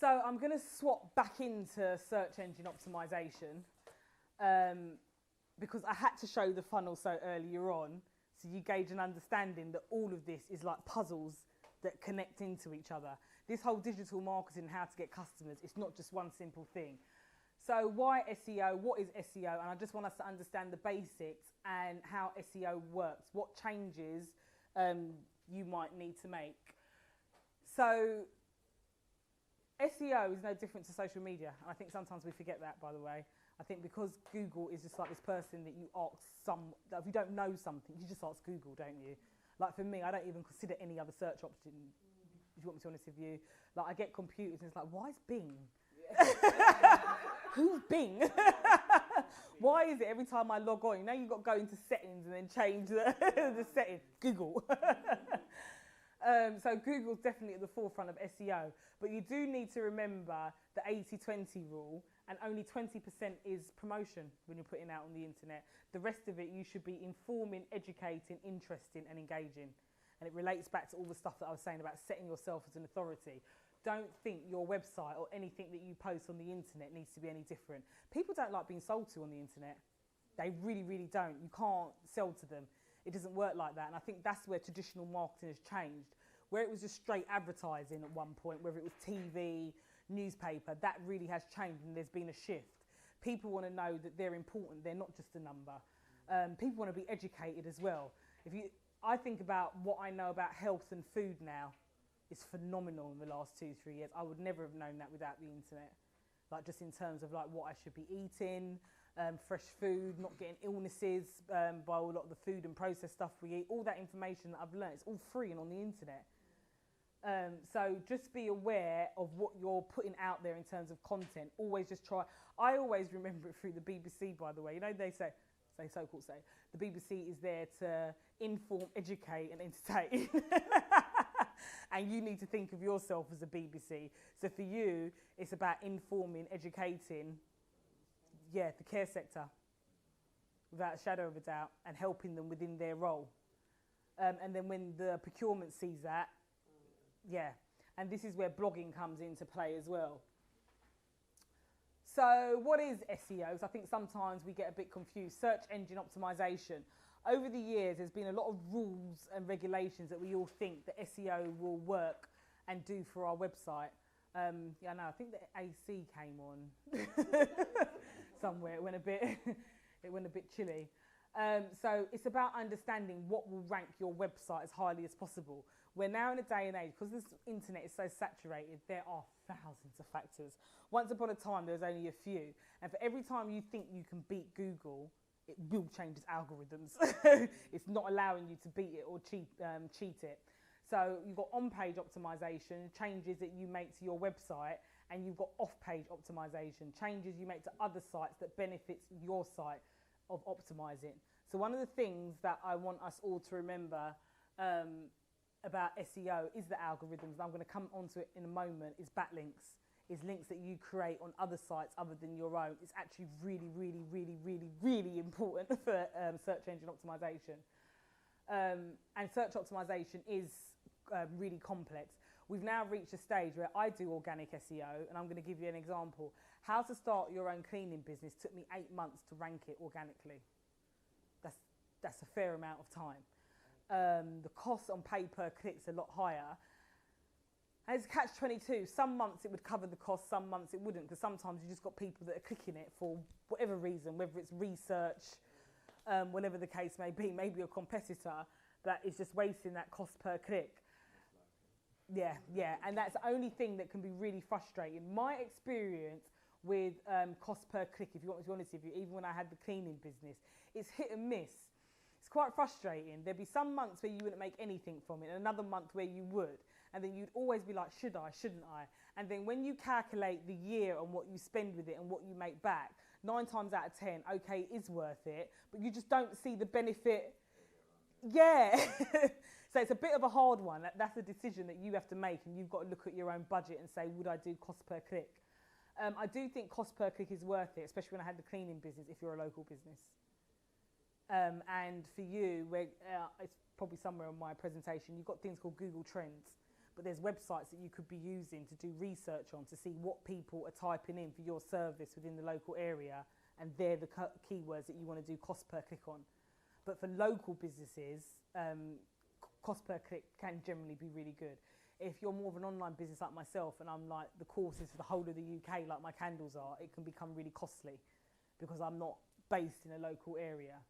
So I'm going to swap back into search engine optimization because I had to show the funnel so earlier on, so you gauge an understanding that all of this is like puzzles that connect into each other. This whole digital marketing, how to get customers, it's not just one simple thing. So why SEO? What is SEO? And I just want us to understand the basics and how SEO works, what changes you might need to make. So SEO is no different to social media. And I think sometimes we forget that, by the way. I think because Google is just like this person that you ask that if you don't know something, you just ask Google, don't you? Like for me, I don't even consider any other search option, if you want me to be honest with you. Like I get computers and it's like, why is Bing? Who's Bing? Why is it every time I log on, you've got to go into settings and then change the setting? Google. So Google's definitely at the forefront of SEO. But you do need to remember the 80-20 rule, and only 20% is promotion when you're putting out on the internet. The rest of it, you should be informing, educating, interesting and engaging. And it relates back to all the stuff that I was saying about setting yourself as an authority. Don't think your website or anything that you post on the internet needs to be any different. People don't like being sold to on the internet. They really, really don't. You can't sell to them. It doesn't work like that. And I think that's where traditional marketing has changed. Where it was just straight advertising at one point, whether it was TV, newspaper, that really has changed and there's been a shift. People want to know that they're important. They're not just a number. People want to be educated as well. I think about what I know about health and food now. It's phenomenal in the last 2-3 years. I would never have known that without the internet. Like just in terms of like what I should be eating, fresh food, not getting illnesses by a lot of the food and processed stuff we eat. All that information that I've learned, it's all free and on the internet. So just be aware of what you're putting out there in terms of content. Always just try. I always remember it through the BBC, by the way. You know, they say, so-called say, the BBC is there to inform, educate and entertain. And you need to think of yourself as a BBC. So for you, it's about informing, educating, the care sector, without a shadow of a doubt, and helping them within their role. And then when the procurement sees that, and this is where blogging comes into play as well. So what is SEO? So I think sometimes we get a bit confused. Search engine optimization. Over the years, there's been a lot of rules and regulations that we all think that SEO will work and do for our website. I think the AC came on somewhere. It went a bit chilly. So it's about understanding what will rank your website as highly as possible. We're now in a day and age, because this internet is so saturated, there are thousands of factors. Once upon a time, there was only a few. And for every time you think you can beat Google, it will change its algorithms. It's not allowing you to beat it or cheat it. So you've got on-page optimization, changes that you make to your website, and you've got off-page optimization, changes you make to other sites that benefits your site of optimizing. So one of the things that I want us all to remember about SEO is the algorithms. I'm going to come onto it in a moment, is backlinks. Is links that you create on other sites other than your own. It's actually really, really, really, really, really important for search engine optimization. And search optimization is really complex. We've now reached a stage where I do organic SEO, and I'm going to give you an example. How to start your own cleaning business took me 8 months to rank it organically. That's a fair amount of time. The cost on pay-per-click's a lot higher. And it's catch-22. Some months it would cover the cost, some months it wouldn't, because sometimes you just got people that are clicking it for whatever reason, whether it's research, whatever the case may be, maybe a competitor that is just wasting that cost per click. Yeah, and that's the only thing that can be really frustrating. My experience with cost per click, if you want me to be honest with you, even when I had the cleaning business, it's hit and miss. It's quite frustrating. There'd be some months where you wouldn't make anything from it, and another month where you would. And then you'd always be like, should I, shouldn't I? And then when you calculate the year and what you spend with it and what you make back, 9 times out of 10, okay, it is worth it, but you just don't see the benefit. Yeah. So it's a bit of a hard one. That's a decision that you have to make, and you've got to look at your own budget and say, would I do cost per click? I do think cost per click is worth it, especially when I had the cleaning business, if you're a local business. And for you, it's probably somewhere on my presentation, you've got things called Google Trends. but there's websites that you could be using to do research on to see what people are typing in for your service within the local area, and they're the keywords that you want to do cost per click on. But for local businesses, cost per click can generally be really good. If you're more of an online business like myself, and I'm like the courses for the whole of the UK, like my candles are, it can become really costly because I'm not based in a local area.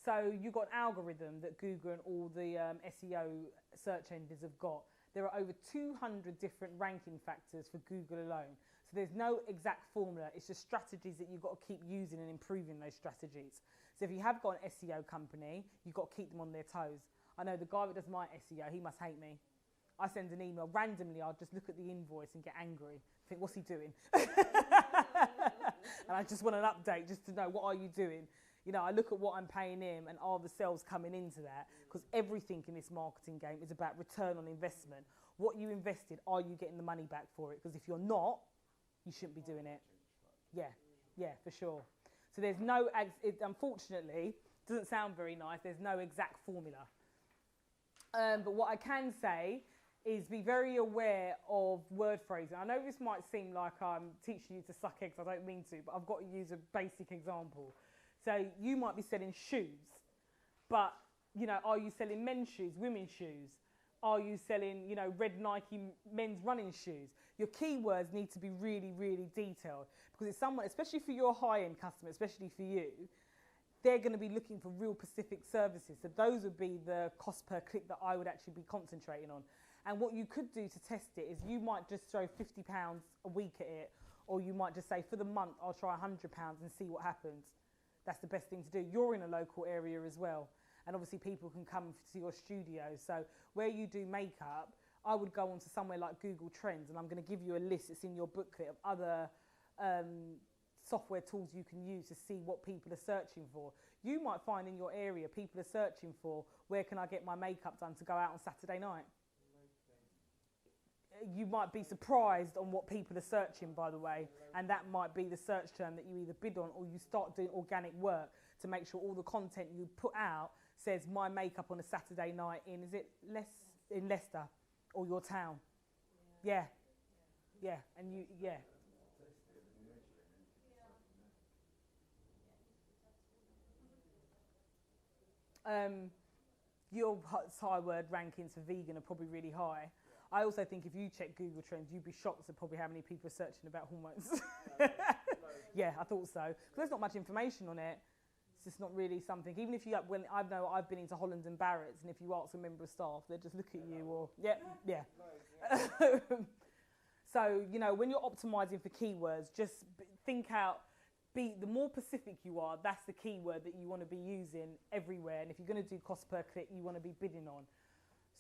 So you've got an algorithm that Google and all the SEO search engines have got. There are over 200 different ranking factors for Google alone. So there's no exact formula. It's just strategies that you've got to keep using and improving those strategies. So if you have got an SEO company, you've got to keep them on their toes. I know the guy that does my SEO, he must hate me. I send an email randomly, I'll just look at the invoice and get angry. Think, what's he doing? And I just want an update just to know, what are you doing? You know, I look at what I'm paying him and are the sales coming into that? Because everything in this marketing game is about return on investment. What you invested, are you getting the money back for it? Because if you're not, you shouldn't be doing it. Yeah, for sure. So there's no, unfortunately, doesn't sound very nice, there's no exact formula. But what I can say is be very aware of word phrasing. I know this might seem like I'm teaching you to suck eggs, I don't mean to, but I've got to use a basic example. So you might be selling shoes, but, you know, are you selling men's shoes, women's shoes? Are you selling, you know, red Nike men's running shoes? Your keywords need to be really, really detailed, because it's someone, especially for your high-end customer, especially for you, they're going to be looking for real specific services. So those would be the cost per click that I would actually be concentrating on. And what you could do to test it is you might just throw £50 a week at it, or you might just say, for the month, I'll try £100 and see what happens. That's the best thing to do. You're in a local area as well. And obviously people can come to your studio. So where you do makeup, I would go onto somewhere like Google Trends, and I'm going to give you a list, it's in your booklet, of other software tools you can use to see what people are searching for. You might find in your area people are searching for, where can I get my makeup done to go out on Saturday night? You might be surprised on what people are searching, by the way, and that might be the search term that you either bid on, or you start doing organic work to make sure all the content you put out says my makeup on a Saturday night in, is it in Leicester or your town? Yeah, and you, your high word rankings for vegan are probably really high. I also think if you check Google Trends, you'd be shocked at probably how many people are searching about hormones. Yeah, I thought so. Because there's not much information on it. It's just not really something. Even if you, when I know I've been into Holland and Barrett's, and if you ask a member of staff, they just look at you or, yeah. So, you know, when you're optimizing for keywords, just think out, the more specific you are, that's the keyword that you want to be using everywhere. And if you're going to do cost per click, you want to be bidding on.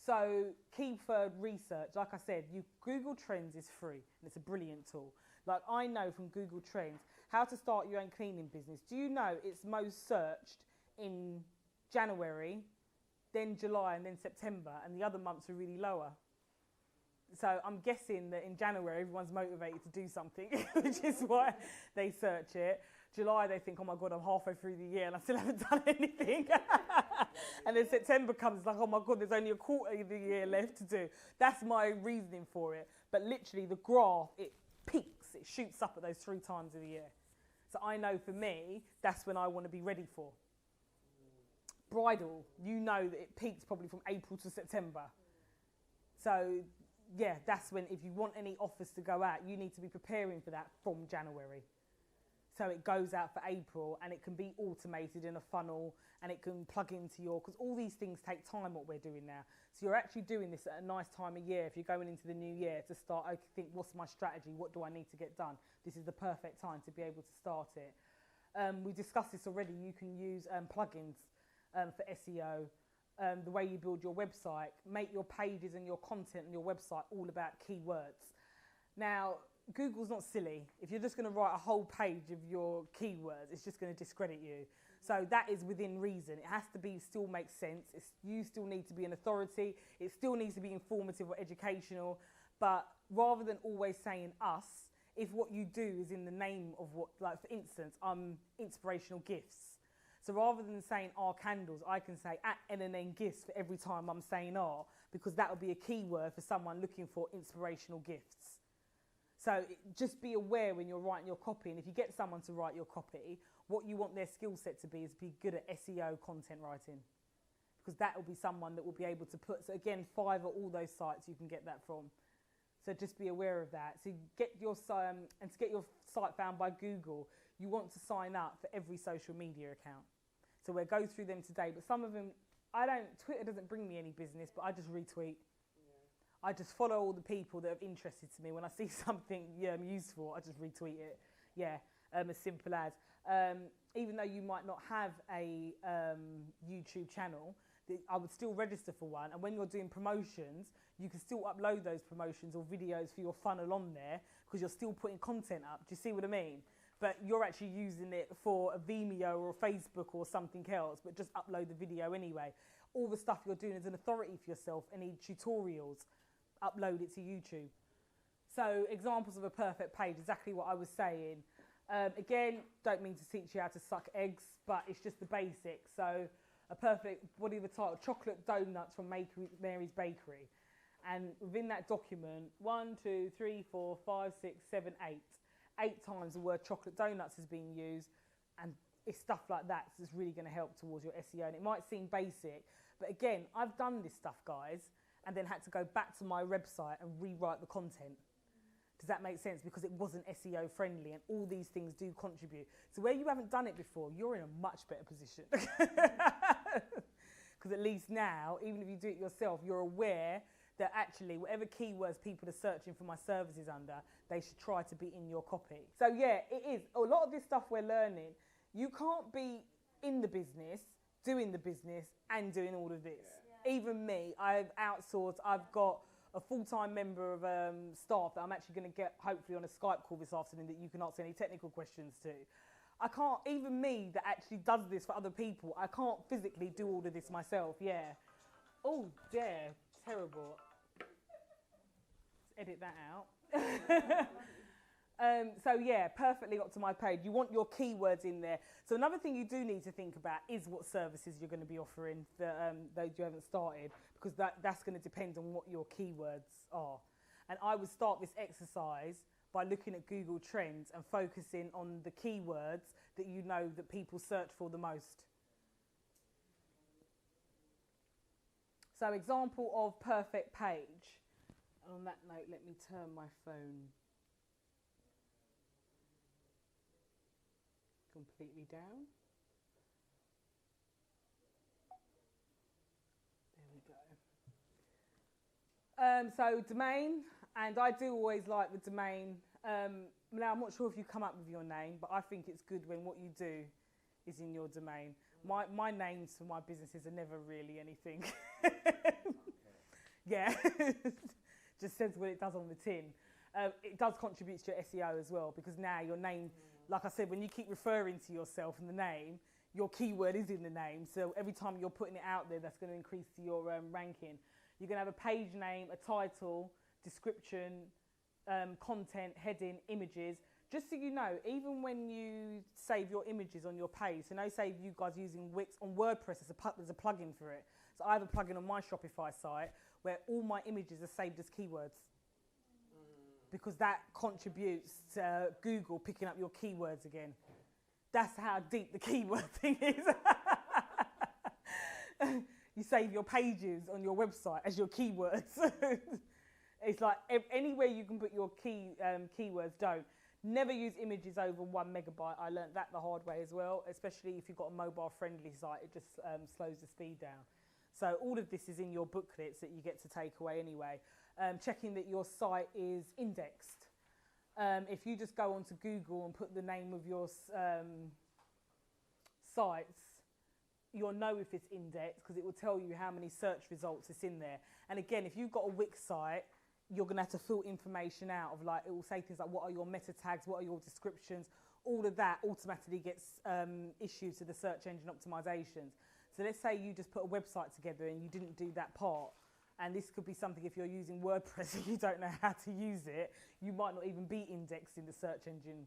So keyword research, like I said, Google Trends is free, and it's a brilliant tool. Like I know from Google Trends how to start your own cleaning business. Do you know it's most searched in January, then July, and then September, and the other months are really lower? So I'm guessing that in January everyone's motivated to do something, which is why they search it. July they think, oh my God, I'm halfway through the year and I still haven't done anything. And then September comes, like, oh my God, there's only a quarter of the year left to do. That's my reasoning for it. But literally the graph, it peaks, it shoots up at those 3 times of the year. So I know for me, that's when I want to be ready for. Bridal, you know that it peaks probably from April to September. So yeah, that's when, if you want any offers to go out, you need to be preparing for that from January. So it goes out for April, and it can be automated in a funnel, and it can plug into because all these things take time, what we're doing now. So you're actually doing this at a nice time of year if you're going into the new year to start, okay, think, what's my strategy? What do I need to get done? This is the perfect time to be able to start it. We discussed this already. You can use plugins for SEO. The way you build your website, make your pages and your content on your website all about keywords. Now, Google's not silly. If you're just going to write a whole page of your keywords, it's just going to discredit you. So that is within reason. It has to be, still make sense. You still need to be an authority. It still needs to be informative or educational. But rather than always saying us, if what you do is in the name of what, like for instance, inspirational gifts. So rather than saying R Candles, I can say at NNN Gifts for every time I'm saying R, because that would be a keyword for someone looking for inspirational gifts. So just be aware when you're writing your copy, and if you get someone to write your copy, what you want their skill set to be is be good at SEO content writing, because that will be someone that will be able to put, so again, Fiverr, all those sites you can get that from. So just be aware of that. So get your and to get your site found by Google, you want to sign up for every social media account. So we'll go through them today, but some of them, Twitter doesn't bring me any business, but I just retweet. I just follow all the people that are interested to me. When I see something useful, I just retweet it. Yeah, as simple as. Even though you might not have a YouTube channel, I would still register for one. And when you're doing promotions, you can still upload those promotions or videos for your funnel on there, because you're still putting content up. Do you see what I mean? But you're actually using it for a Vimeo or a Facebook or something else, but just upload the video anyway. All the stuff you're doing as an authority for yourself, any tutorials, upload it to YouTube. So examples of a perfect page, exactly what I was saying. Again, don't mean to teach you how to suck eggs, but it's just the basics. So a perfect, what are the title? Chocolate donuts from Mary's Bakery. And within that document, 1, 2, 3, 4, 5, 6, 7, 8. 8 times the word chocolate donuts is being used, and it's stuff like that that's really going to help towards your SEO. And it might seem basic, but again, I've done this stuff, guys, and then had to go back to my website and rewrite the content. Does that make sense? Because it wasn't SEO friendly, and all these things do contribute. So where you haven't done it before, you're in a much better position. Because at least now, even if you do it yourself, you're aware that actually whatever keywords people are searching for my services under, they should try to be in your copy. So yeah, it is. A lot of this stuff we're learning, you can't be in the business, doing the business, and doing all of this. Yeah. Even me, I've outsourced, I've got a full-time member of staff that I'm actually going to get hopefully on a Skype call this afternoon that you can answer any technical questions to. I can't, even me that actually does this for other people, I can't physically do all of this myself, yeah. Oh, dear, terrible. Let's edit that out. So yeah, perfectly optimized page. You want your keywords in there. So another thing you do need to think about is what services you're going to be offering for those you haven't started, because that's going to depend on what your keywords are. And I would start this exercise by looking at Google Trends and focusing on the keywords that you know that people search for the most. So example of perfect page. And on that note, let me turn my phone completely down. There we go. So domain, and I do always like the domain. Now I'm not sure if you come up with your name, but I think it's good when what you do is in your domain. My names for my businesses are never really anything. Yeah, just says what it does on the tin. It does contribute to your SEO as well, because now your name, like I said, when you keep referring to yourself in the name, your keyword is in the name. So every time you're putting it out there, that's going to increase your ranking. You're going to have a page name, a title, description, content, heading, images. Just so you know, even when you save your images on your page, so now say you guys using Wix on WordPress, there's a plugin for it. So I have a plugin on my Shopify site where all my images are saved as keywords, because that contributes to Google picking up your keywords again. That's how deep the keyword thing is. You save your pages on your website as your keywords. It's like anywhere you can put your keywords, don't. Never use images over 1 megabyte. I learned that the hard way as well, especially if you've got a mobile-friendly site. It just slows the speed down. So all of this is in your booklets that you get to take away anyway. Checking that your site is indexed. If you just go onto Google and put the name of your sites, you'll know if it's indexed, because it will tell you how many search results it's in there. And again, if you've got a Wix site, you're going to have to fill information out of, like, it will say things like what are your meta tags, what are your descriptions. All of that automatically gets issued to the search engine optimizations. So let's say you just put a website together and you didn't do that part. And this could be something, if you're using WordPress and you don't know how to use it, you might not even be indexed in the search engine,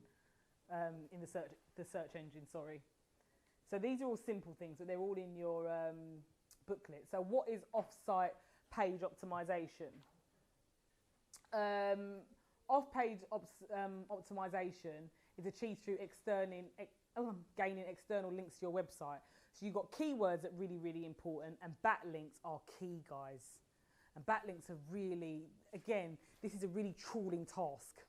the search engine, sorry. So these are all simple things, but they're all in your booklet. So what is off-site page optimization? Off-page optimization is achieved through gaining external links to your website. So you've got keywords that are really, really important, and backlinks are key, guys. And backlinks are really, again, this is a really trawling task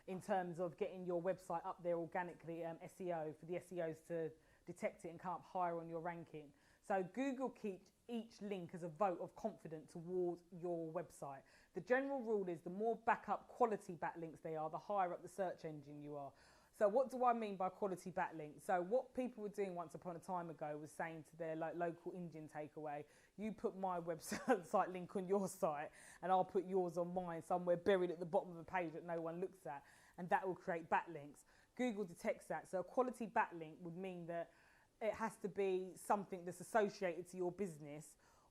in terms of getting your website up there organically, SEO, for the SEOs to detect it and come up higher on your ranking. So Google keeps each link as a vote of confidence towards your website. The general rule is the more backup quality backlinks they are, the higher up the search engine you are. So what do I mean by quality backlinks? So what people were doing once upon a time ago was saying to their local Indian takeaway, you put my website link on your site and I'll put yours on mine somewhere buried at the bottom of the page that no one looks at, and that will create backlinks. Google detects that. So a quality backlink would mean that it has to be something that's associated to your business,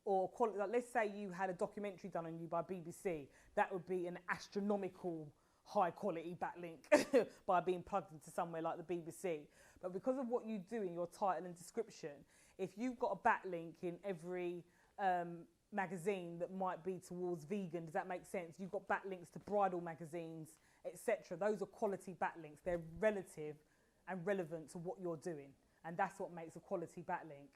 or like let's say you had a documentary done on you by BBC, that would be an astronomical high quality backlink by being plugged into somewhere like the BBC. But because of what you do in your title and description, if you've got a backlink in every magazine that might be towards vegan, does that make sense? You've got backlinks to bridal magazines, etc. Those are quality backlinks. They're relative and relevant to what you're doing, and that's what makes a quality backlink.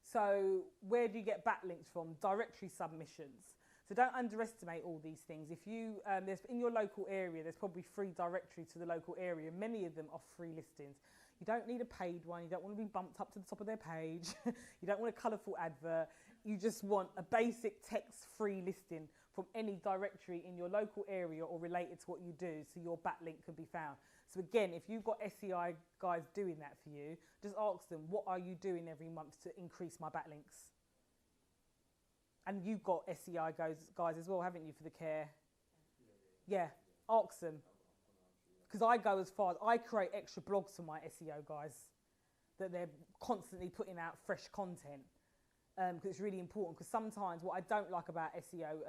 So where do you get backlinks from? Directory submissions. So don't underestimate all these things. If you, there's in your local area, there's probably free directory to the local area. Many of them are free listings. You don't need a paid one. You don't want to be bumped up to the top of their page. You don't want a colourful advert. You just want a basic text-free listing from any directory in your local area or related to what you do, so your backlink can be found. So again, if you've got SEI guys doing that for you, just ask them, what are you doing every month to increase my backlinks? And you've got SEI guys as well, haven't you, for the care? Yeah, ask them. Because I go as far as I create extra blogs for my SEO guys, that they're constantly putting out fresh content. Because it's really important. Because sometimes what I don't like about SEO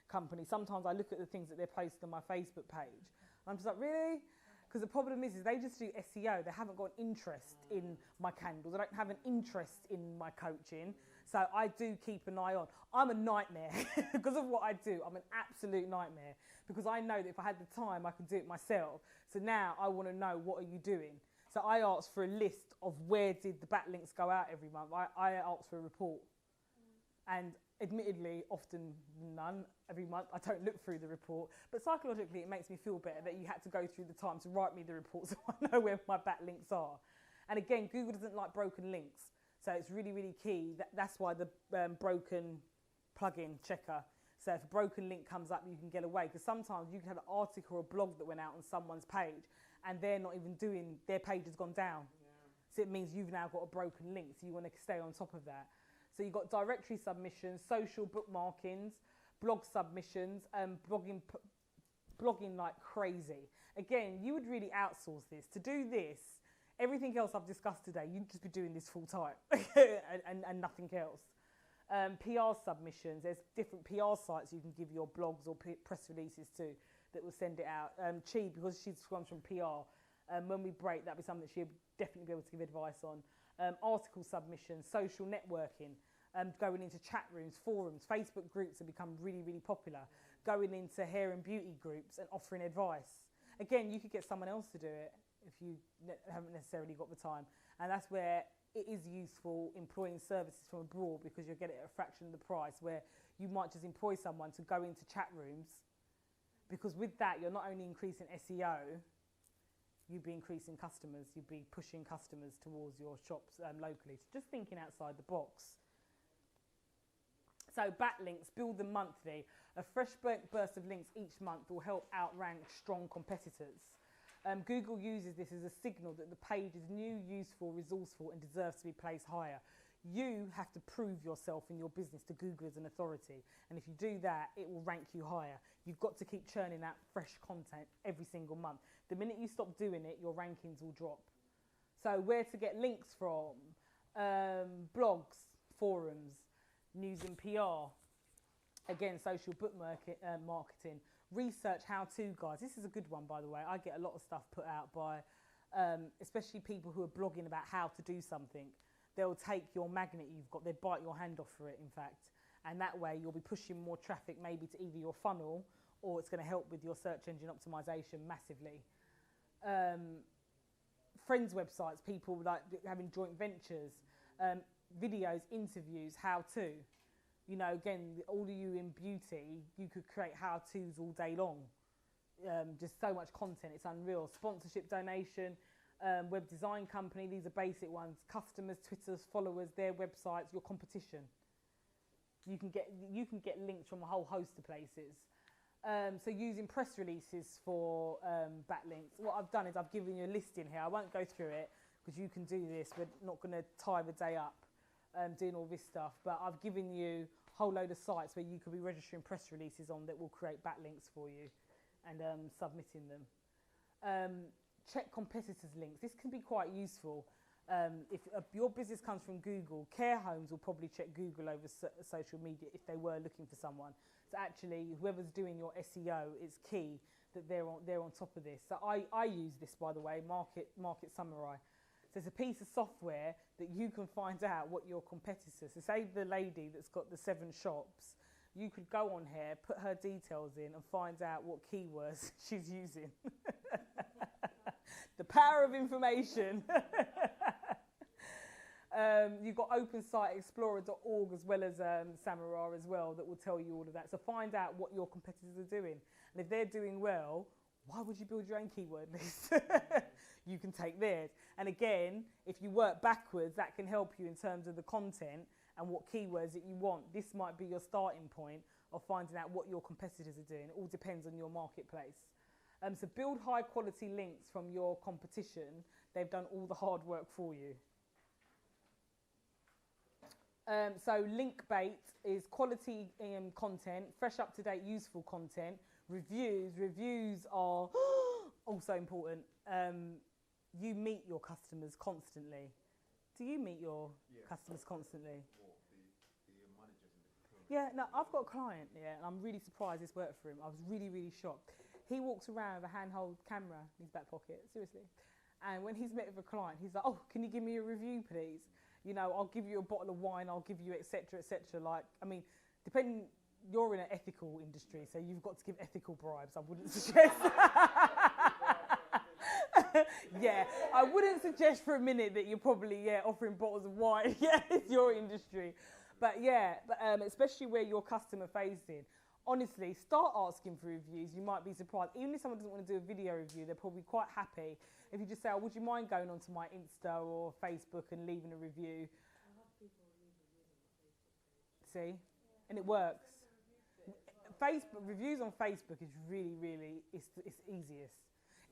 companies, sometimes I look at the things that they're posting on my Facebook page, and I'm just like, really? Because the problem is they just do SEO. They haven't got an interest in my candles. I don't have an interest in my coaching. So I do keep an eye on. I'm a nightmare because of what I do. I'm an absolute nightmare because I know that if I had the time, I could do it myself. So now I want to know, what are you doing? So I asked for a list of where did the backlinks go out every month. I asked for a report. And admittedly, often none every month. I don't look through the report. But psychologically, it makes me feel better that you had to go through the time to write me the report so I know where my backlinks are. And again, Google doesn't like broken links. So it's really, really key. That's why the broken plugin checker. So if a broken link comes up, you can get away. Because sometimes you can have an article or a blog that went out on someone's page and they're not even doing, their page has gone down. Yeah. So it means you've now got a broken link. So you want to stay on top of that. So you've got directory submissions, social bookmarkings, blog submissions, blogging like crazy. Again, you would really outsource this. To do this, everything else I've discussed today, you'd just be doing this full time and nothing else. PR submissions, there's different PR sites you can give your blogs or press releases to that will send it out. Chi, because she comes from PR, when we break, that'd be something that she'll definitely be able to give advice on. Article submissions, social networking, going into chat rooms, forums, Facebook groups have become really, really popular, going into hair and beauty groups and offering advice. Again, you could get someone else to do it if you haven't necessarily got the time. And that's where it is useful employing services from abroad, because you'll get it at a fraction of the price, where you might just employ someone to go into chat rooms, because with that, you're not only increasing SEO, you'd be increasing customers, you'd be pushing customers towards your shops locally. So just thinking outside the box. So backlinks, build them monthly. A fresh burst of links each month will help outrank strong competitors. Google uses this as a signal that the page is new, useful, resourceful, and deserves to be placed higher. You have to prove yourself in your business to Google as an authority. And if you do that, it will rank you higher. You've got to keep churning out fresh content every single month. The minute you stop doing it, your rankings will drop. So where to get links from? Blogs, forums, news and PR. Again, social book marketing. Research how-to guides. This is a good one, by the way. I get a lot of stuff put out by, especially people who are blogging about how to do something. they'll take your magnet you've got, they bite your hand off for it, in fact. And that way you'll be pushing more traffic maybe to either your funnel, or it's going to help with your search engine optimization massively. Friends' websites, people like having joint ventures, videos, interviews, how-to. You know, again, all of you in beauty, you could create how-tos all day long. Just so much content, it's unreal. Sponsorship, donation, web design company, these are basic ones. Customers, Twitters, followers, their websites, your competition. You can get links from a whole host of places. So using press releases for backlinks. What I've done is I've given you a list in here. I won't go through it because you can do this. We're not going to tie the day up doing all this stuff. But I've given you a whole load of sites where you could be registering press releases on that will create backlinks for you and submitting them. Check competitors' links. This can be quite useful. If your business comes from Google, care homes will probably check Google over social media if they were looking for someone. So actually, whoever's doing your SEO, it's key that they're on top of this. So I use this, by the way, Market Samurai. So it's a piece of software that you can find out what your competitors. So say the lady that's got the 7 shops, you could go on here, put her details in, and find out what keywords she's using. The power of information. You've got OpenSiteExplorer.org as well as Samurai as well that will tell you all of that. So find out what your competitors are doing. And if they're doing well, why would you build your own keyword list? You can take theirs. And again, if you work backwards, that can help you in terms of the content and what keywords that you want. This might be your starting point of finding out what your competitors are doing. It all depends on your marketplace. So build high quality links from your competition. They've done all the hard work for you. So link bait is quality content, fresh, up to date, useful content. Reviews are also important. You meet your customers constantly. Do you meet your customers constantly? Well, the managers and the Yeah, no, I've got a client, and I'm really surprised this worked for him. I was really, really shocked. He walks around with a handheld camera in his back pocket, seriously. And when he's met with a client, he's like, oh, can you give me a review, please? You know, I'll give you a bottle of wine, I'll give you et cetera, et cetera. Like, I mean, depending, you're in an ethical industry, so you've got to give ethical bribes. I wouldn't suggest. Yeah, I wouldn't suggest for a minute that you're probably, offering bottles of wine. Yeah, it's your industry. But especially where you're customer facing. Honestly, start asking for reviews. You might be surprised. Even if someone doesn't want to do a video review, they're probably quite happy if you just say, oh, would you mind going onto my Insta or Facebook and leaving a review? See? And it works. Facebook reviews on Facebook is really, really, it's easiest.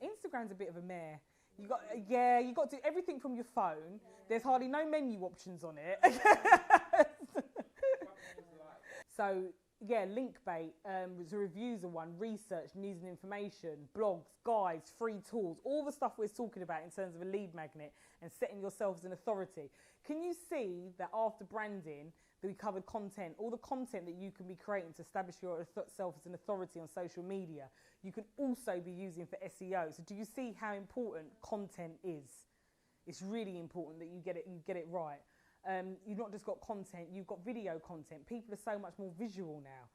Instagram's a bit of a mare. You got to do everything from your phone. There's hardly no menu options on it. So, link bait, the reviews are one, research, news and information, blogs, guides, free tools, all the stuff we're talking about in terms of a lead magnet and setting yourself as an authority. Can you see that after branding, that we covered content, all the content that you can be creating to establish yourself as an authority on social media, you can also be using for SEO. So do you see how important content is? It's really important that you get it right. You've not just got content, you've got video content. People are so much more visual now.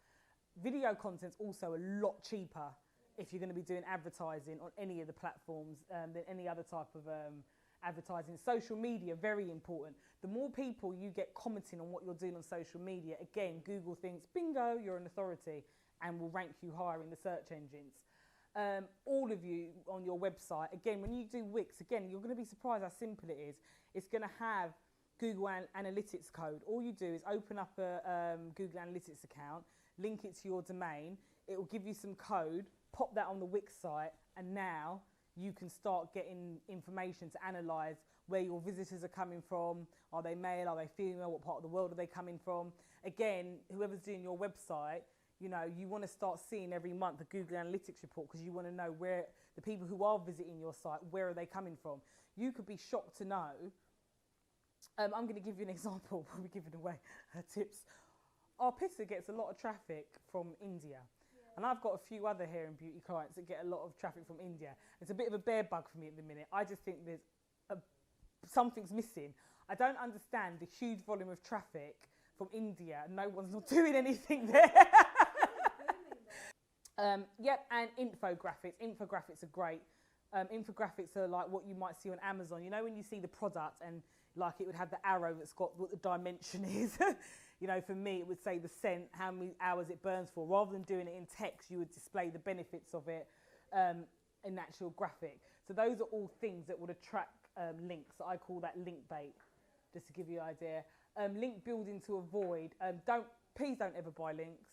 Video content's also a lot cheaper if you're going to be doing advertising on any of the platforms than any other type of advertising. Social media, very important. The more people you get commenting on what you're doing on social media, again, Google thinks, bingo, you're an authority and will rank you higher in the search engines. All of you on your website, again, when you do Wix, again, you're going to be surprised how simple it is. It's going to have Google Analytics code. All you do is open up a Google Analytics account, link it to your domain. It will give you some code, pop that on the Wix site, and now you can start getting information to analyse where your visitors are coming from. Are they male? Are they female? What part of the world are they coming from? Again, whoever's doing your website, you want to start seeing every month a Google Analytics report because you want to know where the people who are visiting your site, where are they coming from? You could be shocked to know. I'm going to give you an example. We'll be giving away tips. Our pizza gets a lot of traffic from India. And I've got a few other hair and beauty clients that get a lot of traffic from India. It's a bit of a bear bug for me at the minute. I just think something's missing. I don't understand the huge volume of traffic from India and no one's not doing anything there. Yep, and infographics. Infographics are great. Infographics are like what you might see on Amazon. You know, when you see the product and like it would have the arrow that's got what the dimension is. You know, for me, it would say the scent, how many hours it burns for. Rather than doing it in text, you would display the benefits of it in actual graphic. So those are all things that would attract links. I call that link bait, just to give you an idea. Link building to avoid. Please don't ever buy links.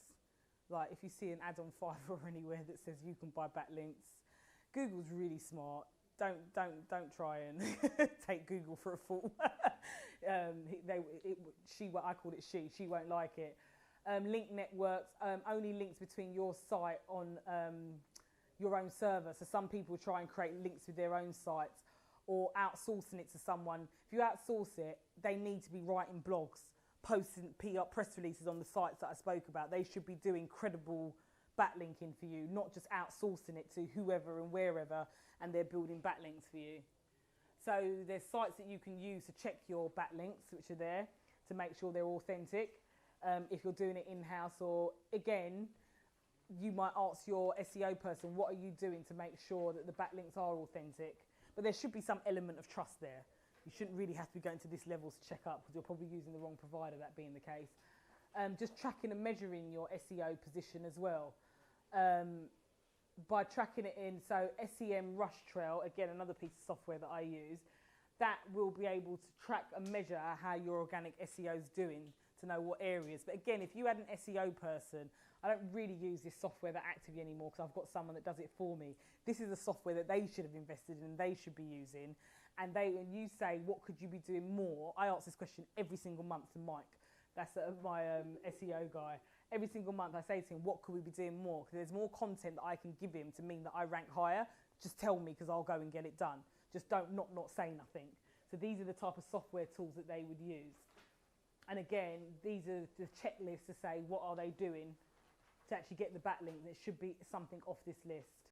Like if you see an ad on Fiverr or anywhere that says you can buy backlinks, Google's really smart. Don't try and take Google for a fool. I called it she won't like it. Link networks, only links between your site on your own server. So some people try and create links with their own sites or outsourcing it to someone. If you outsource it, they need to be writing blogs, posting PR press releases on the sites that I spoke about. They should be doing credible backlinking for you, not just outsourcing it to whoever and wherever, and they're building backlinks for you. So there's sites that you can use to check your backlinks, which are there, to make sure they're authentic. If you're doing it in-house, or again, you might ask your SEO person, what are you doing to make sure that the backlinks are authentic? But there should be some element of trust there. You shouldn't really have to be going to this level to check up because you're probably using the wrong provider, that being the case. Just tracking and measuring your SEO position as well. By tracking it in, so SEM Rush Trail, again, another piece of software that I use, that will be able to track and measure how your organic SEO is doing to know what areas. But again, if you had an SEO person, I don't really use this software that actively anymore because I've got someone that does it for me. This is a software that they should have invested in, they should be using. And when you say, what could you be doing more? I ask this question every single month to Mike. That's my SEO guy. Every single month I say to him, what could we be doing more? Because there's more content that I can give him to mean that I rank higher. Just tell me because I'll go and get it done. Just don't not say nothing. So these are the type of software tools that they would use. And again, these are the checklists to say what are they doing to actually get the backlink. It should be something off this list.